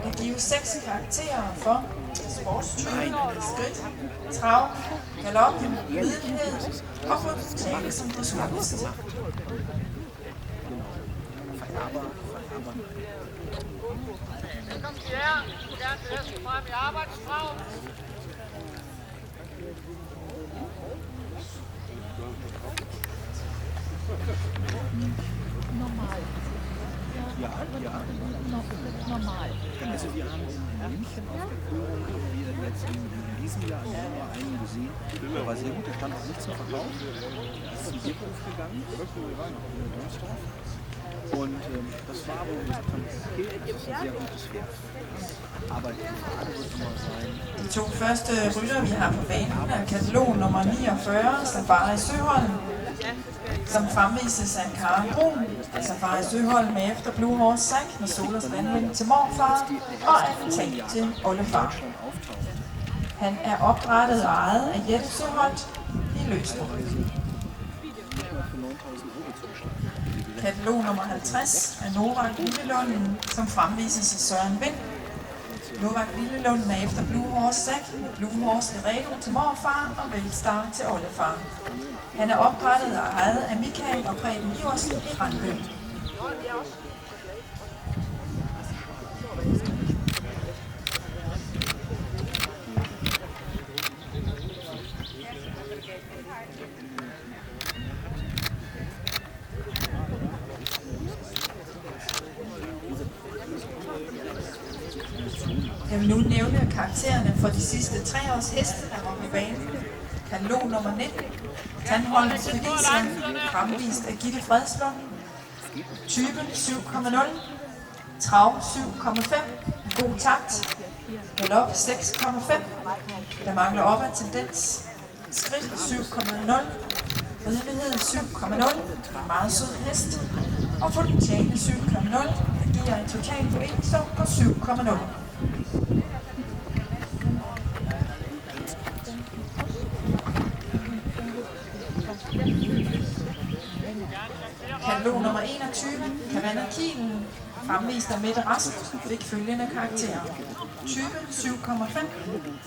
Der gives 6 karakterer for sportstype, skridt, trav, galop, videnhed og potentiale som dressurist. Velkommen til jer. Vi vil gerne til hesten frem i arbejdskrav. Normal. Ja. Normal. Also wir haben in München auf der Führung wir jetzt in diesem Jahr nur einen gesehen. Der war sehr gut, der stand auch nicht zum Verkauf. Er ist zum Bierhof gegangen, in Donsdorf. Und das war, wo wir gesagt haben, okay, das ist ein sehr gutes Pferd. Aber die Frage wird immer sein... De 2 første rytter, vi har på banen, er katalog nummer 49, Safari Søholm, som fremvises af Karen Brun. Safari Søholm med efter Blue Horse Sack med Solas vandvind til morfar og attentat til oldefar. Han er opdrættet og ejet af Jette Søholt i Løstrup. Katalog nummer 50 er Novak Lillelunden, som fremvises af Søren Vind. Novak Lillelunden er efter Blue Horse Sack med Blue Horse Laredo til morfar og Velstar til oldefar. Han er opdrættet og ejet af Michael og Preben Iversen i Randbøl. Jeg vil nu nævne karaktererne for de sidste 3 års heste, der var på banen. Katalog nummer 19. Tandholms Felicia, fremvist af Gitte Fredslund. Type 7,0. Trav 7,5. God takt. Galop 6,5. Der mangler opad tendens. Skridt 7,0. Ridelighed 7,0. Meget sød hest. Og potentiale 7,0. Der giver en total pointsum på 7,0. Katalog nummer 21, Kavanna Kielen, fremvist af Mette Rasmussen, fik følgende karakterer. Type 7,5,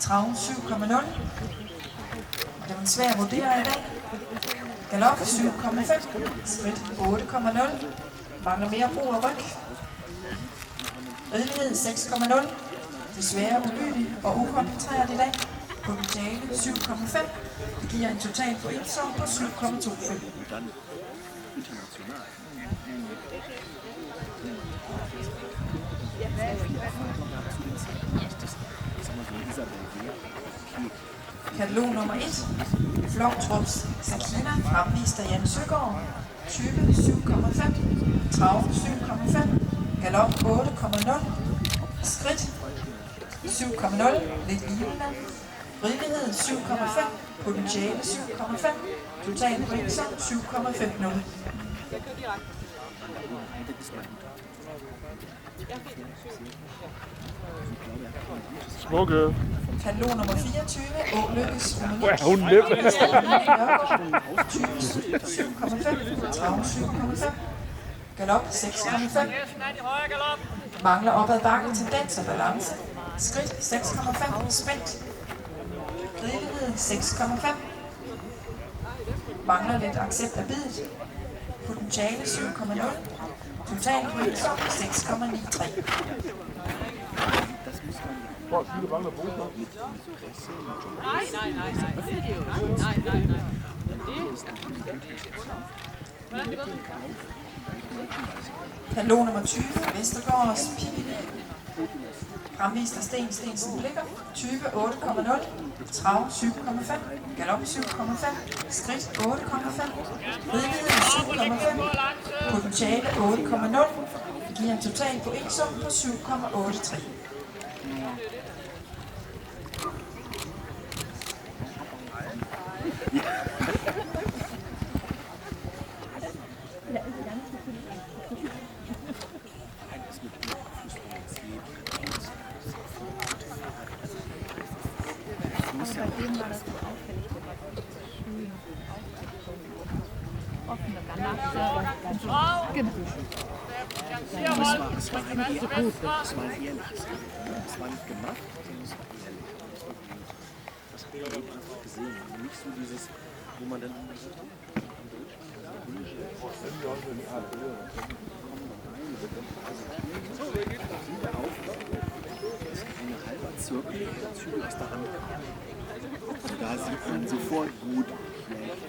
trav 7,0. Det var en svær vurdering i dag. Galop 7,5, skridt 8,0. Mangler mere brug af ryg. Ridelighed 6,0. Desværre ulydig og ukoncentreret i dag. Potentiale 7,5. Det giver en total pointsum på 7,25. Katalog nummer 1. Floktrup's Sakina, fremvist af Jan Søgaard. Type 7,5. Trav 7,5. Galop 8,0. Skridt 7,0. Lidt lignende. Ridelighed 7,5. Potentiale 7,5. Total pointsum 7,50. Smukke. Katalog nummer 24, Ålykkes Ja, hun nemt. Type 7,5, trav 7,5, galop 6,5, mangler opad bakke, tendens og balance, skridt 6,5, spændt, ridelighed 6,5, mangler lidt accept af bidet, potentiale 7,0, total pointsum 6,93. Hvor er det mangler brug for? Katalog nummer 20, Vestergaards Pippi. Fremvist af Sten Stensen Blikker. Type 8,0. Trav 7,5. Galop 7,5. Skridt 8,5. Ridelighed 7,5. Potentiale 8,0. Det giver en total pointsum på 7,83. Bei dem war das so auffällig, der war schön aufgezogen. Offene Ganache und so. Genau. es war ein ehrliches Training. Es war nicht gemacht, sondern es war ehrlich. Das hat man eben einfach gesehen. Nicht so dieses, wo man dann gesagt hat, der Aufbau ist ein halber Zirkel, der Zügel aus der Hand kam. Und da sieht man sofort gut, schlecht.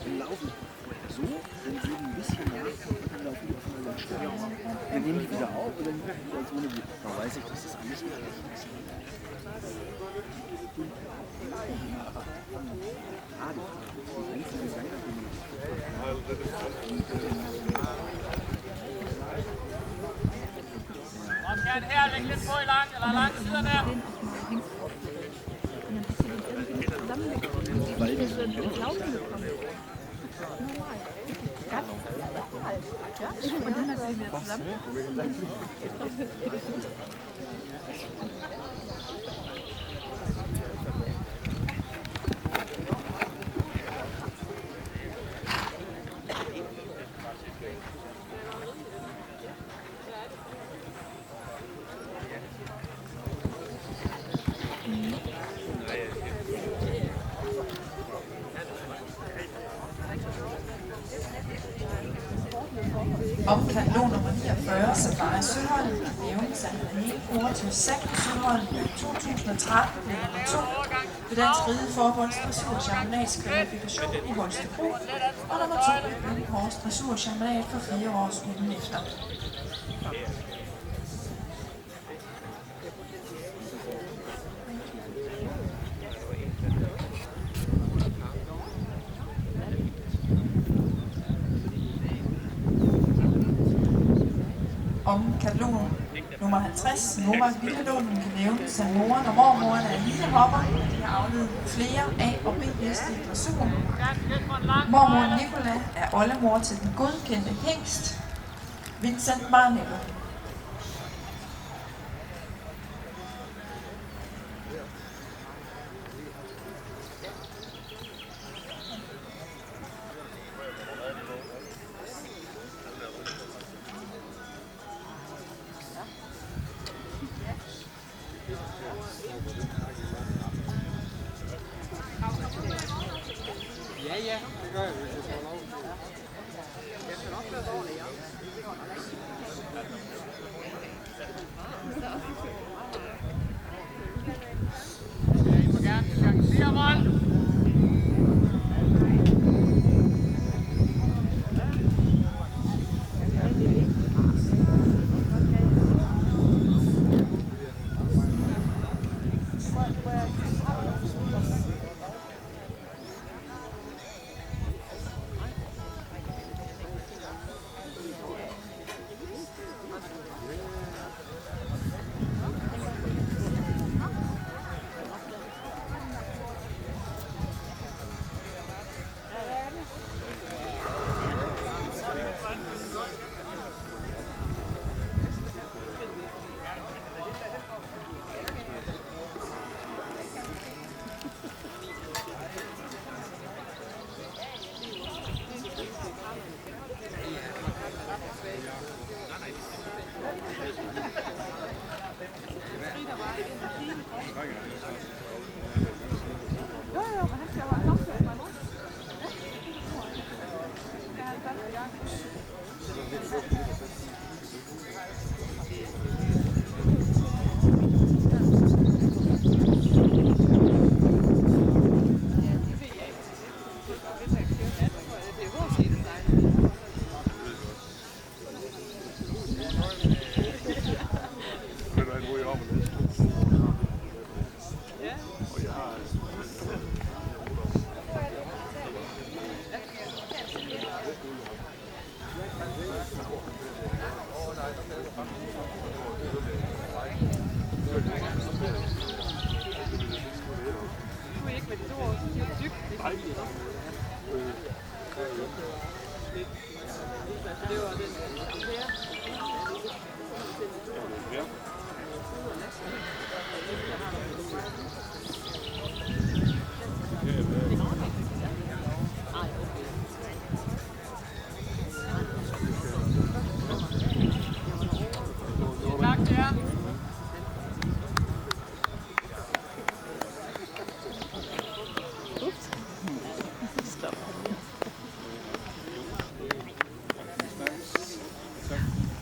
Wir laufen so, dann gehen ein bisschen nach und dann laufen die aufeinander stellen. Dann nehmen die wieder auf und dann wieder so eine Wut. Da weiß ich, dass das alles nicht richtig ist. Kom gerne her, læg lidt på i lang, eller lang siden der. Und dann bist du den irgendwie nicht zusammengekommen. Die bist du ins Laufen gekommen. Normal. Ganz normal. Ja? Und dann hast du ihn wieder zusammen. Om katalog nummer 49, Safari Sølholm, nævnes af René Oratus Sækken Sølholm, 2013 blev nummer 2 ved Dansk Rideforbunds Dressur Championats kvalifikation i Holstebro, og nummer 2 ved Kors Dressur Championat for 4 års ugen efter. Om katalog nummer 50, Novak Vilhelund, kan nævnes af moren og mormoren af lille hopper. De har afledt flere A- og B-heste i dressuren. Mormoren Nicola er oldemor til den godkendte hingst, Vincent Marnello. Ja, ja, det gør jeg, hvis jeg får lov. Jeg skal nok være dårlig, ja. I må gerne gange 4 mål.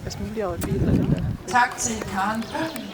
Hvad smiler over bilen? Tak til Karen Brun